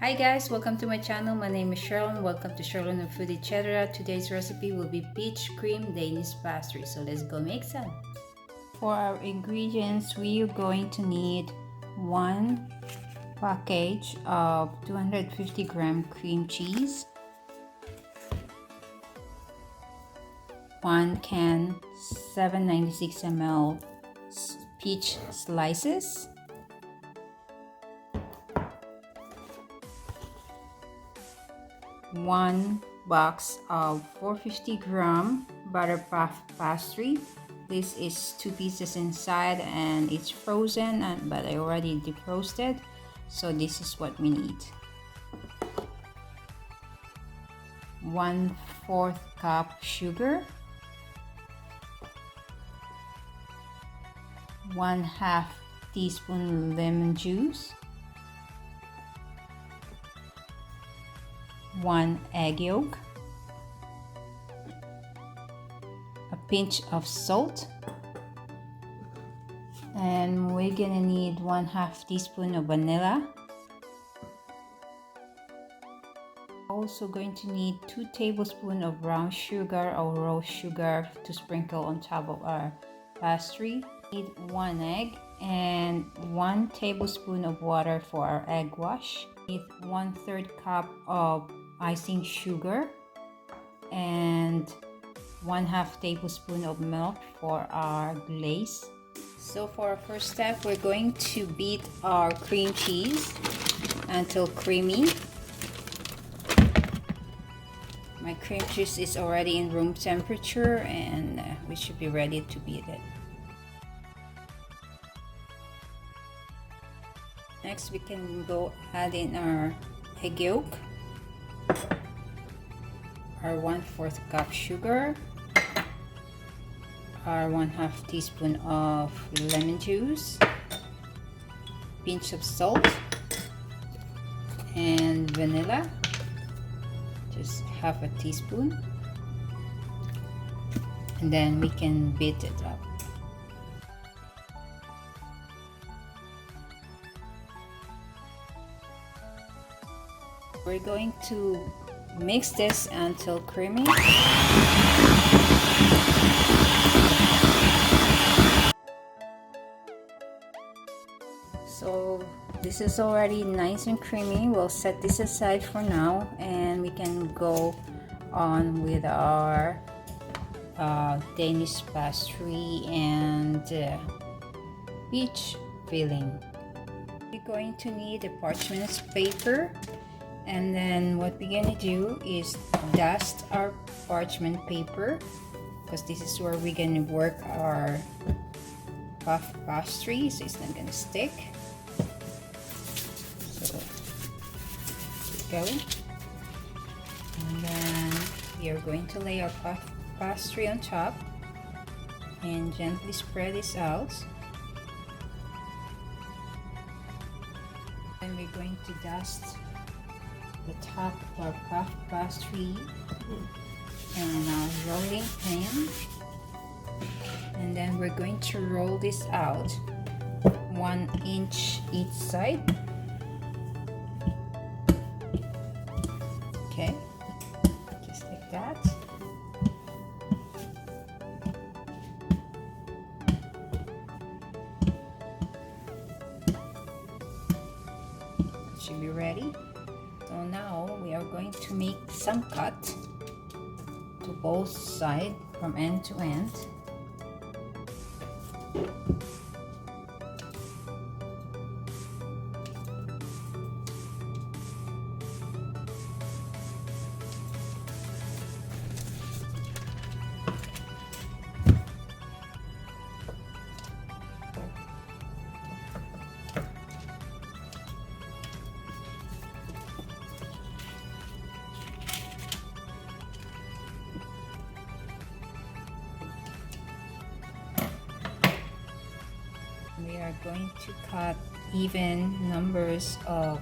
Hi guys, welcome to my channel. My name is Sherlyn. Welcome to Sherlyn of Food Etc. Today's recipe will be peach cream Danish pastry. So let's go make some. For our ingredients, we are going to need one package of 250-gram cream cheese, one can 796 ml peach slices, one box of 450-gram butter puff pastry. This is 2 pieces inside and it's frozen, but I already defrosted, so this is what we need. 1/4 cup sugar, 1/2 teaspoon lemon juice, 1 egg yolk, a pinch of salt, and we're gonna need 1/2 teaspoon of vanilla. Also going to need 2 tablespoons of brown sugar or raw sugar to sprinkle on top of our pastry. Need 1 egg and 1 tablespoon of water for our egg wash. Need 1/3 cup of icing sugar and 1/2 tablespoon of milk for our glaze. So for our first step, we're going to beat our cream cheese until creamy. My cream cheese is already in room temperature and we should be ready to beat it. Next, we can go add in our egg yolk, our 1/4 cup sugar, our 1/2 teaspoon of lemon juice, pinch of salt, and vanilla, just 1/2 teaspoon, and then we can beat it up. We're going to mix this until creamy. So this is already nice and creamy. We'll set this aside for now and we can go on with our Danish pastry and peach filling. We're going to need a parchment paper, and then what we're gonna do is dust our parchment paper, because this is where we're gonna work our puff pastry, so it's not gonna stick. So keep going, and then we are going to lay our puff pastry on top and gently spread this out. Then we're going to dust the top of our puff pastry and our rolling pin, and then we're going to roll this out 1 inch each side. Okay, just like that. That should be ready. So now we are going to make some cut to both sides from end to end. We are going to cut even numbers of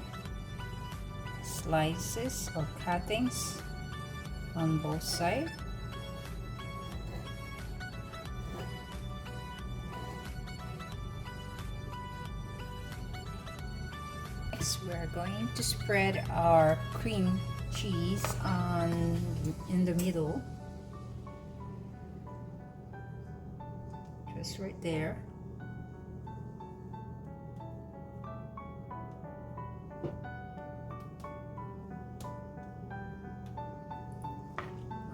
slices or cuttings on both sides. Next, we're going to spread our cream cheese in the middle, just right there.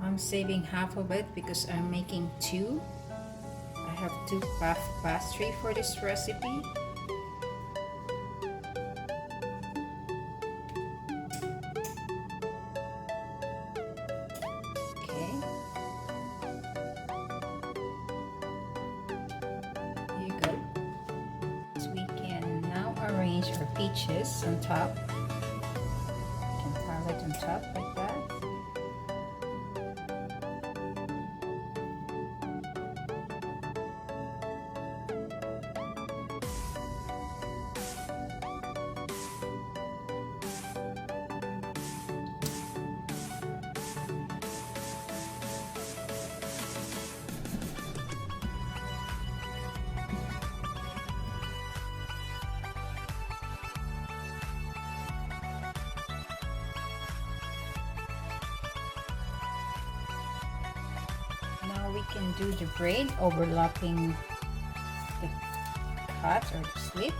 I'm saving half of it because I'm making two. I have two pastry for this recipe. Okay. Here you go. So we can now arrange our peaches on top. You can pile it on top like that. Now we can do the braid overlapping the cut or the slit.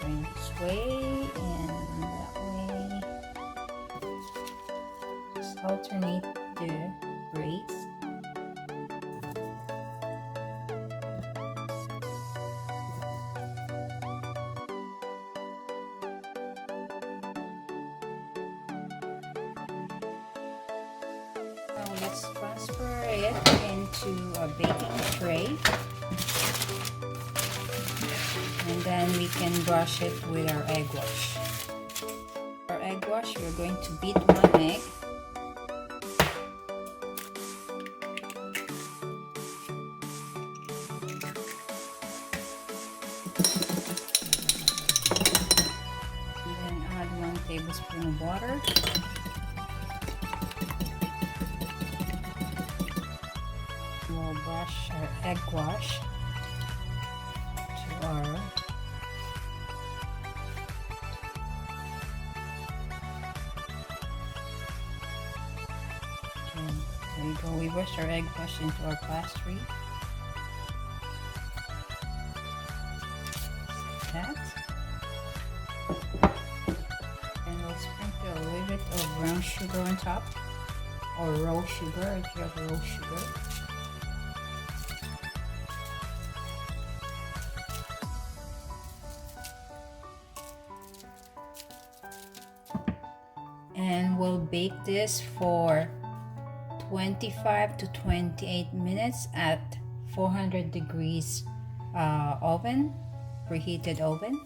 Going this way and that way. Just alternate the braids. Now let's transfer it into a baking tray, and then we can brush it with our egg wash. For egg wash, we're going to beat one egg. And then add 1 tablespoon of water. We'll brush our egg wash to our there you go. We brush our egg wash into our pastry. Like that. And we'll sprinkle a little bit of brown sugar on top, or raw sugar if you have raw sugar. And we'll bake this for 25 to 28 minutes at 400 degrees oven, preheated oven.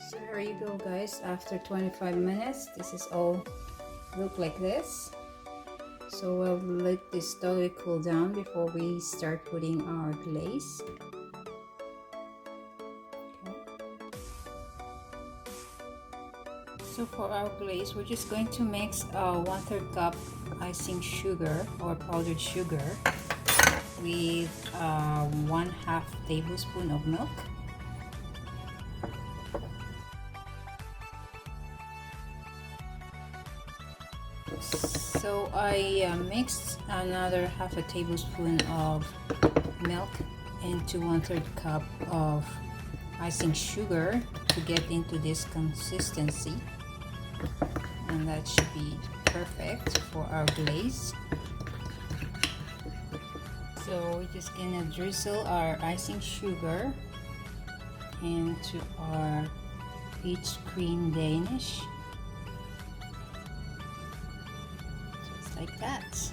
So here you go, guys. After 25 minutes, this is all look like this. So we'll let this totally cool down before we start putting our glaze. Okay. So for our glaze, we're just going to mix 1/3 cup icing sugar or powdered sugar with 1/2 tablespoon of milk. So I mixed another 1/2 tablespoon of milk into 1/3 cup of icing sugar to get into this consistency, and that should be perfect for our glaze. So we're just gonna drizzle our icing sugar into our peach cream Danish, just like that.